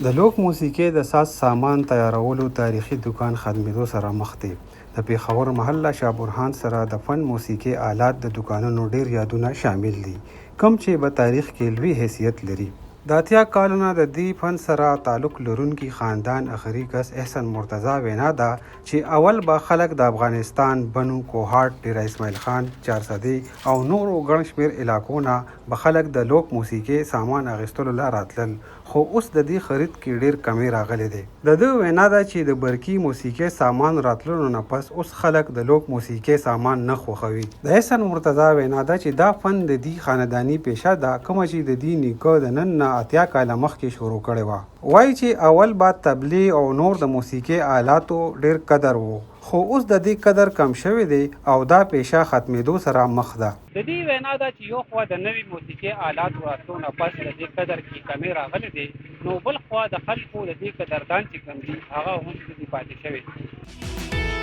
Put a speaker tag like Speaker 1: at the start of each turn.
Speaker 1: د لوک موسیقۍ د ساز سامان تیارولو تاریخي دکان ختمېدو سره مخ دی. د پېښور محله شاه برهان سره د فن موسیقۍ آلات د دکانونو ډیر یادونه شامل دي، کوم چې په تاریخ کې لوی حیثیت لري. د اتیا کالونه د دې فن سره تعلق لرونکي خاندان اخري کس احسن مرتضی وینا ده چې اول به خلک د افغانستان، بنو، کوهاټ، ډیره اسماعیل خان، چارسدې او نورو ګڼ شمېر علاقو نه به خلک د لوک موسیقۍ سامان اخیستلو له راتلل، خو اوس د دې خرید کې ډیر کمی راغلی دی. د ده وینا ده چې د برقي موسیقۍ سامان راتللو نه پس اوس خلک د لوک موسیقۍ سامان نه خوښوي. د احسن مرتضی وینا ده چې دا فن د دې خانداني پیشه ده، کومه چې د دې نیکه د نن نه اتیا کاله مخکې شروع کړې وه. وایي چې اول به تبلې او نور د موسیقۍ آلاتو ډیر قدر وو، خو اوس د دې قدر کم شوی دی او دا پیشه ختمېدو سره مخ ده.
Speaker 2: د دې وینا ده چې یو خوا د نوي موسیقي آلاتو راتلو نه پس د دې قدر کې کمی راغلی دی، نو بل خوا د خلکو د دې قدردان چې کم دي هغه هم نه دي پاتې شوي.